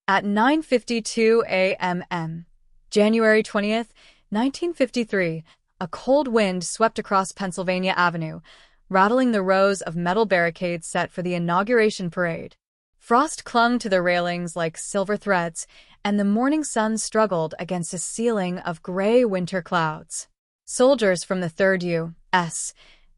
At 9:52 a.m., January 20th, 1953, a cold wind swept across Pennsylvania Avenue, rattling the rows of metal barricades set for the inauguration parade. Frost clung to the railings like silver threads, and the morning sun struggled against a ceiling of gray winter clouds. Soldiers from the 3rd U.S.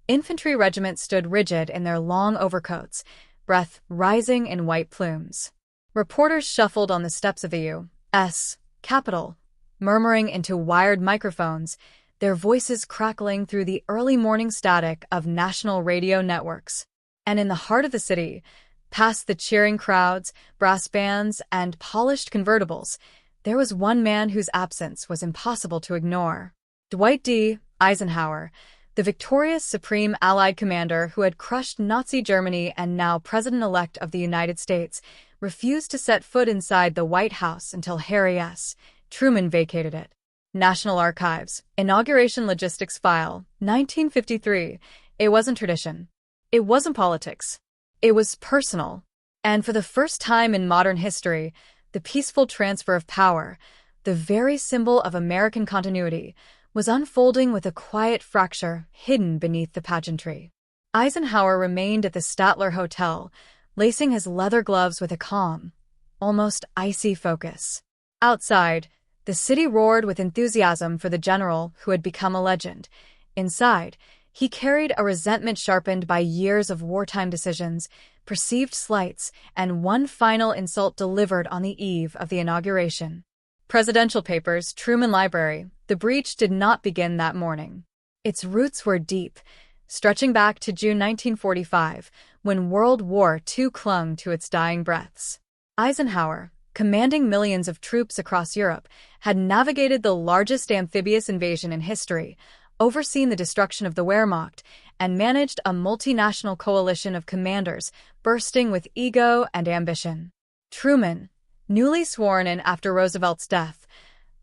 Infantry Regiment stood rigid in their long overcoats, breath rising in white plumes. Reporters shuffled on the steps of the U.S. Capitol, murmuring into wired microphones, their voices crackling through the early morning static of national radio networks. And in the heart of the city, past the cheering crowds, brass bands, and polished convertibles, there was one man whose absence was impossible to ignore. Dwight D. Eisenhower, the victorious Supreme Allied commander who had crushed Nazi Germany and now President-elect of the United States, refused to set foot inside the White House until Harry S. Truman vacated it. National Archives, Inauguration Logistics File, 1953. It wasn't tradition. It wasn't politics. It was personal. And for the first time in modern history, the peaceful transfer of power, the very symbol of American continuity, was unfolding with a quiet fracture hidden beneath the pageantry. Eisenhower remained at the Statler Hotel, lacing his leather gloves with a calm, almost icy focus. Outside, the city roared with enthusiasm for the general who had become a legend. Inside, he carried a resentment sharpened by years of wartime decisions, perceived slights, and one final insult delivered on the eve of the inauguration. Presidential Papers, Truman Library. The breach did not begin that morning. Its roots were deep, stretching back to June 1945, when World War II clung to its dying breaths. Eisenhower, commanding millions of troops across Europe, had navigated the largest amphibious invasion in history, overseen the destruction of the Wehrmacht, and managed a multinational coalition of commanders bursting with ego and ambition. Truman, newly sworn in after Roosevelt's death,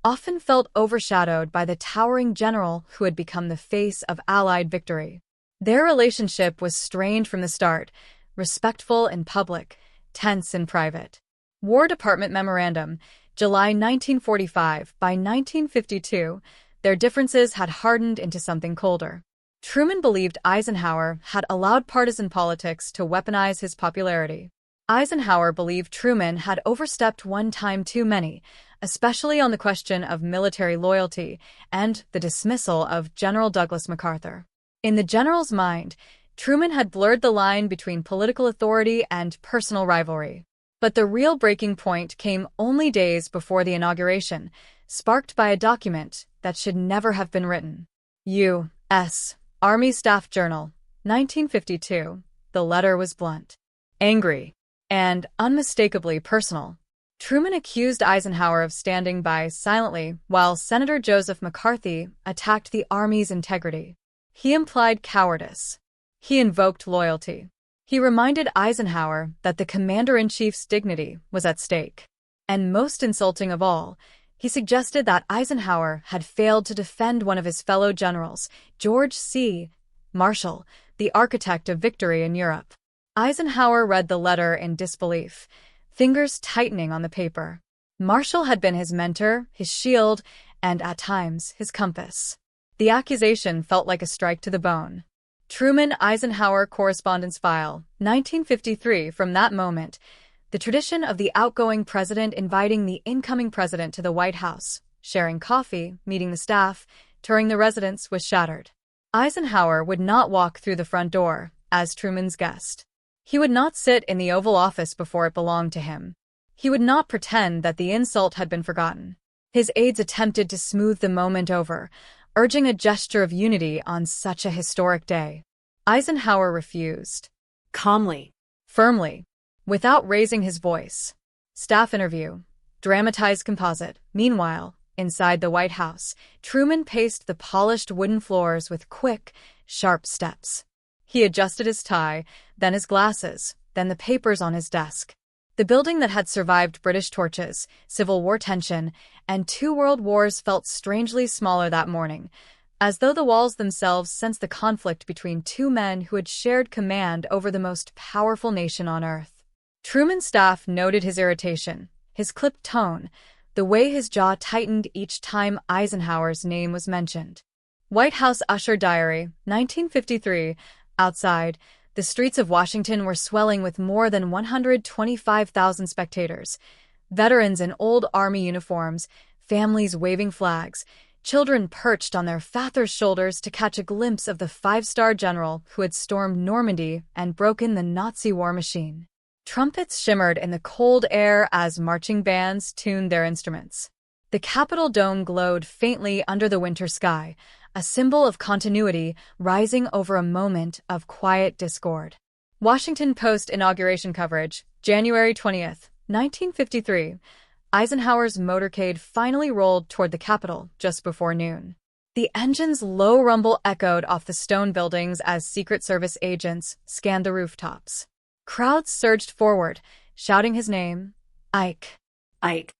often felt overshadowed by the towering general who had become the face of Allied victory. Their relationship was strained from the start, respectful in public, tense in private. War Department Memorandum, July 1945. By 1952, their differences had hardened into something colder. Truman believed Eisenhower had allowed partisan politics to weaponize his popularity. Eisenhower believed Truman had overstepped one time too many, especially on the question of military loyalty and the dismissal of General Douglas MacArthur. In the general's mind, Truman had blurred the line between political authority and personal rivalry. But the real breaking point came only days before the inauguration, sparked by a document that should never have been written. U.S. Army Staff Journal, 1952. The letter was blunt, angry, and unmistakably personal. Truman accused Eisenhower of standing by silently while Senator Joseph McCarthy attacked the Army's integrity. He implied cowardice. He invoked loyalty. He reminded Eisenhower that the commander-in-chief's dignity was at stake. And most insulting of all, he suggested that Eisenhower had failed to defend one of his fellow generals, George C. Marshall, the architect of victory in Europe. Eisenhower read the letter in disbelief, fingers tightening on the paper. Marshall had been his mentor, his shield, and at times his compass. The accusation felt like a strike to the bone. Truman-Eisenhower Correspondence File, 1953. From that moment, the tradition of the outgoing president inviting the incoming president to the White House, sharing coffee, meeting the staff, touring the residence was shattered. Eisenhower would not walk through the front door as Truman's guest. He would not sit in the Oval Office before it belonged to him. He would not pretend that the insult had been forgotten. His aides attempted to smooth the moment over, urging a gesture of unity on such a historic day. Eisenhower refused. Calmly. Firmly. Without raising his voice. Staff interview. Dramatized composite. Meanwhile, inside the White House, Truman paced the polished wooden floors with quick, sharp steps. He adjusted his tie, then his glasses, then the papers on his desk. The building that had survived British torches, Civil War tension, and 2 world wars felt strangely smaller that morning, as though the walls themselves sensed the conflict between 2 men who had shared command over the most powerful nation on earth. Truman's staff noted his irritation, his clipped tone, the way his jaw tightened each time Eisenhower's name was mentioned. White House Usher Diary, 1953. Outside, the streets of Washington were swelling with more than 125,000 spectators. Veterans in old Army uniforms, families waving flags, children perched on their fathers' shoulders to catch a glimpse of the five-star general who had stormed Normandy and broken the Nazi war machine. Trumpets shimmered in the cold air as marching bands tuned their instruments. The Capitol dome glowed faintly under the winter sky, a symbol of continuity rising over a moment of quiet discord. Washington Post inauguration coverage, January 20th, 1953. Eisenhower's motorcade finally rolled toward the Capitol just before noon. The engine's low rumble echoed off the stone buildings as Secret Service agents scanned the rooftops. Crowds surged forward, shouting his name, Ike. Ike.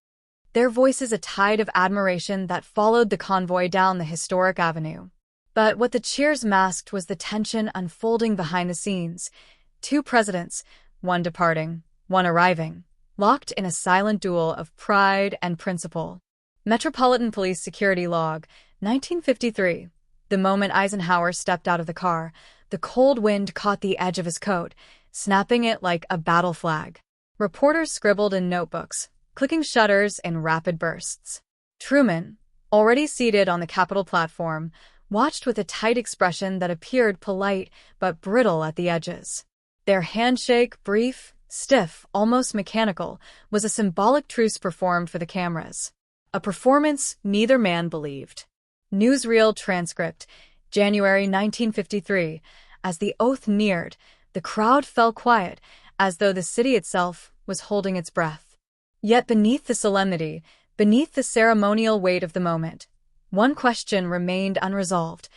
Their voices a tide of admiration that followed the convoy down the historic avenue. But what the cheers masked was the tension unfolding behind the scenes. Two presidents, one departing, one arriving, locked in a silent duel of pride and principle. Metropolitan Police Security Log, 1953. The moment Eisenhower stepped out of the car, the cold wind caught the edge of his coat, snapping it like a battle flag. Reporters scribbled in notebooks, clicking shutters in rapid bursts. Truman, already seated on the Capitol platform, watched with a tight expression that appeared polite but brittle at the edges. Their handshake, brief, stiff, almost mechanical, was a symbolic truce performed for the cameras. A performance neither man believed. Newsreel transcript, January 1953. As the oath neared, the crowd fell quiet, as though the city itself was holding its breath. Yet beneath the solemnity, beneath the ceremonial weight of the moment, one question remained unresolved.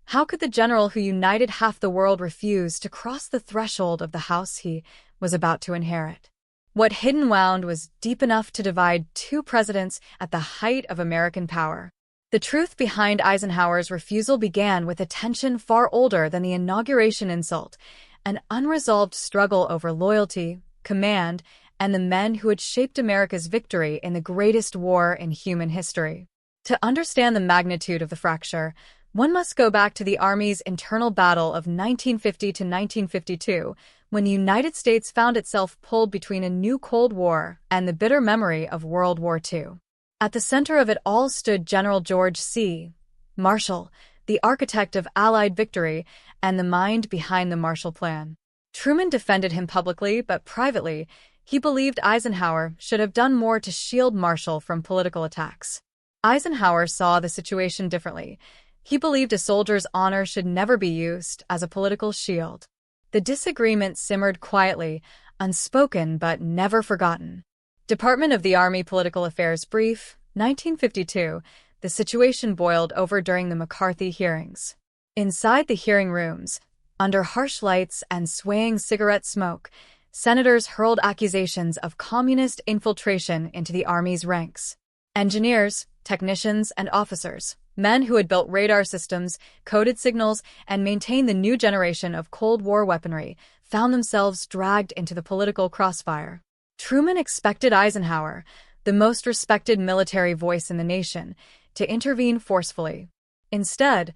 How could the general who united half the world refuse to cross the threshold of the house he was about to inherit? What hidden wound was deep enough to divide two presidents at the height of American power? The truth behind Eisenhower's refusal began with a tension far older than the inauguration insult, an unresolved struggle over loyalty, command, and the men who had shaped America's victory in the greatest war in human history. To understand the magnitude of the fracture, one must go back to the Army's internal battle of 1950 to 1952, when the United States found itself pulled between a new Cold War and the bitter memory of World War II. At the center of it all stood General George C. Marshall, the architect of Allied victory and the mind behind the Marshall Plan. Truman defended him publicly, but privately, he believed Eisenhower should have done more to shield Marshall from political attacks. Eisenhower saw the situation differently. He believed a soldier's honor should never be used as a political shield. The disagreement simmered quietly, unspoken but never forgotten. Department of the Army Political Affairs Brief, 1952. The situation boiled over during the McCarthy hearings. Inside the hearing rooms, under harsh lights and swaying cigarette smoke, senators hurled accusations of communist infiltration into the Army's ranks. Engineers, technicians, and officers, men who had built radar systems, coded signals, and maintained the new generation of Cold War weaponry, found themselves dragged into the political crossfire. Truman expected Eisenhower, the most respected military voice in the nation, to intervene forcefully. Instead,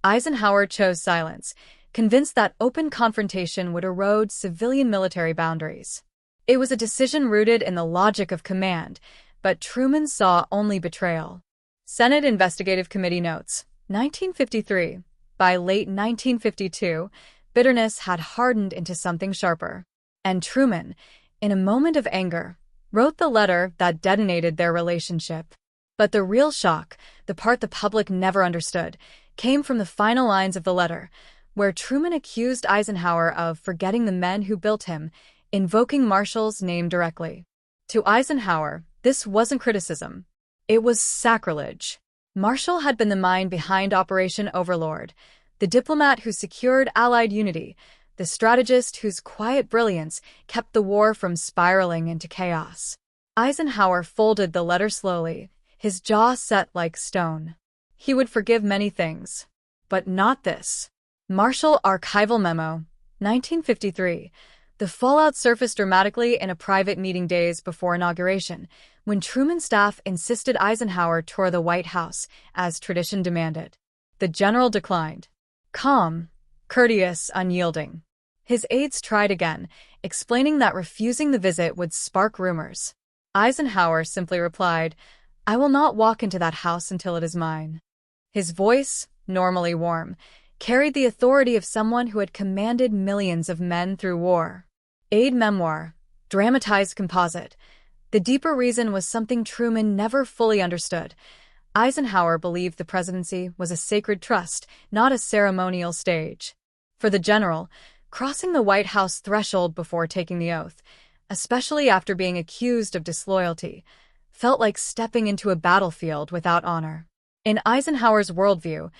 Eisenhower chose silence, convinced that open confrontation would erode civilian military boundaries. It was a decision rooted in the logic of command, but Truman saw only betrayal. Senate Investigative Committee notes, 1953. By late 1952, bitterness had hardened into something sharper. And Truman, in a moment of anger, wrote the letter that detonated their relationship. But the real shock, the part the public never understood, came from the final lines of the letter, where Truman accused Eisenhower of forgetting the men who built him, invoking Marshall's name directly. To Eisenhower, this wasn't criticism. It was sacrilege. Marshall had been the mind behind Operation Overlord, the diplomat who secured Allied unity, the strategist whose quiet brilliance kept the war from spiraling into chaos. Eisenhower folded the letter slowly, his jaw set like stone. He would forgive many things, but not this. Marshall Archival Memo, 1953. The fallout surfaced dramatically in a private meeting days before inauguration, when Truman's staff insisted Eisenhower tour the White House, as tradition demanded. The general declined. Calm, courteous, unyielding. His aides tried again, explaining that refusing the visit would spark rumors. Eisenhower simply replied, "I will not walk into that house until it is mine." His voice, normally warm, carried the authority of someone who had commanded millions of men through war. Aide memoir, dramatized composite. The deeper reason was something Truman never fully understood. Eisenhower believed the presidency was a sacred trust, not a ceremonial stage. For the general, crossing the White House threshold before taking the oath, especially after being accused of disloyalty, felt like stepping into a battlefield without honor. In Eisenhower's worldview,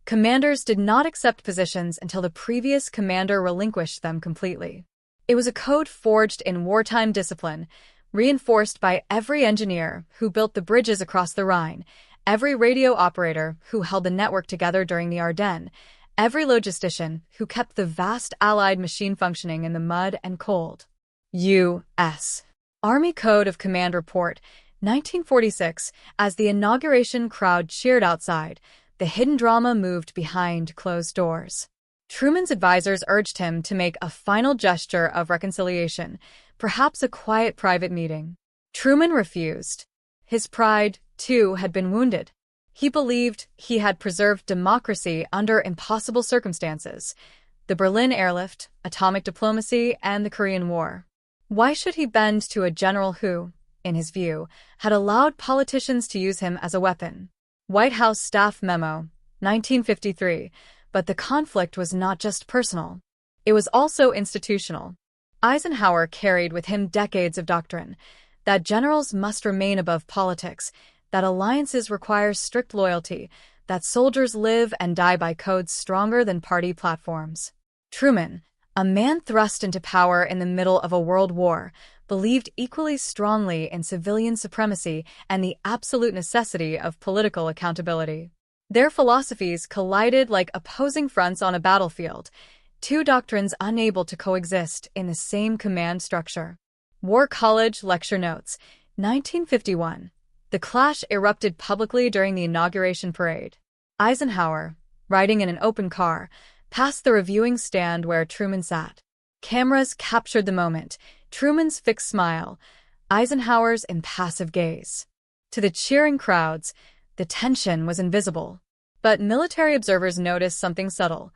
commanders did not accept positions until the previous commander relinquished them completely. It was a code forged in wartime discipline, reinforced by every engineer who built the bridges across the Rhine, every radio operator who held the network together during the Ardennes, every logistician who kept the vast Allied machine functioning in the mud and cold. U.S. Army Code of Command Report, 1946. As the inauguration crowd cheered outside, the hidden drama moved behind closed doors. Truman's advisors urged him to make a final gesture of reconciliation, perhaps a quiet private meeting. Truman refused. His pride, too, had been wounded. He believed he had preserved democracy under impossible circumstances: the Berlin airlift, atomic diplomacy, and the Korean War. Why should he bend to a general who, in his view, had allowed politicians to use him as a weapon? White House Staff Memo, 1953. But the conflict was not just personal. It was also institutional. Eisenhower carried with him decades of doctrine that generals must remain above politics, that alliances require strict loyalty, that soldiers live and die by codes stronger than party platforms. Truman, a man thrust into power in the middle of a world war, believed equally strongly in civilian supremacy and the absolute necessity of political accountability. Their philosophies collided like opposing fronts on a battlefield, two doctrines unable to coexist in the same command structure. War College Lecture Notes, 1951. The clash erupted publicly during the inauguration parade. Eisenhower, riding in an open car, passed the reviewing stand where Truman sat. Cameras captured the moment: Truman's fixed smile, Eisenhower's impassive gaze. To the cheering crowds, the tension was invisible. But military observers noticed something subtle.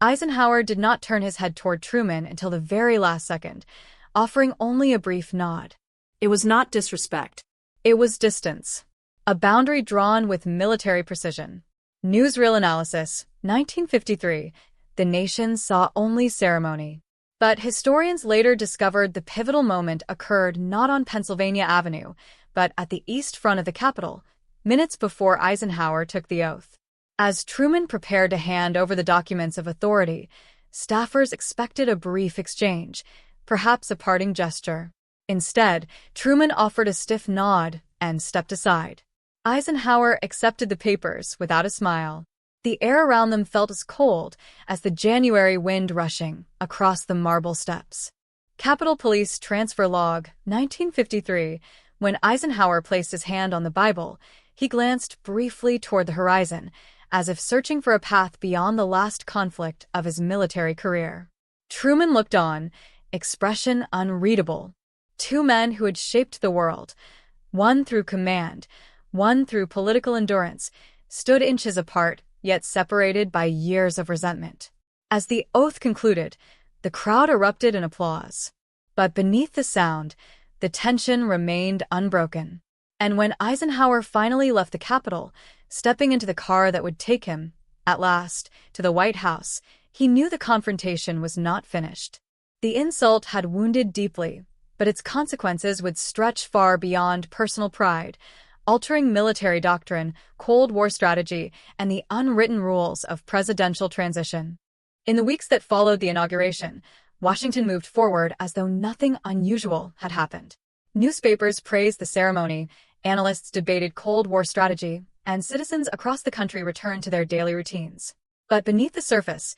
Eisenhower did not turn his head toward Truman until the very last second, offering only a brief nod. It was not disrespect. It was distance, a boundary drawn with military precision. Newsreel Analysis, 1953. The nation saw only ceremony. But historians later discovered the pivotal moment occurred not on Pennsylvania Avenue, but at the east front of the Capitol, minutes before Eisenhower took the oath. As Truman prepared to hand over the documents of authority, staffers expected a brief exchange, perhaps a parting gesture. Instead, Truman offered a stiff nod and stepped aside. Eisenhower accepted the papers without a smile. The air around them felt as cold as the January wind rushing across the marble steps. Capitol Police Transfer Log, 1953. When Eisenhower placed his hand on the Bible, he glanced briefly toward the horizon, as if searching for a path beyond the last conflict of his military career. Truman looked on, expression unreadable. Two men who had shaped the world, one through command, one through political endurance, stood inches apart, yet separated by years of resentment. As the oath concluded, the crowd erupted in applause. But beneath the sound, the tension remained unbroken. And when Eisenhower finally left the Capitol, stepping into the car that would take him, at last, to the White House, he knew the confrontation was not finished. The insult had wounded deeply, but its consequences would stretch far beyond personal pride, altering military doctrine, Cold War strategy, and the unwritten rules of presidential transition. In the weeks that followed the inauguration, Washington moved forward as though nothing unusual had happened. Newspapers praised the ceremony, analysts debated Cold War strategy, and citizens across the country returned to their daily routines. But beneath the surface,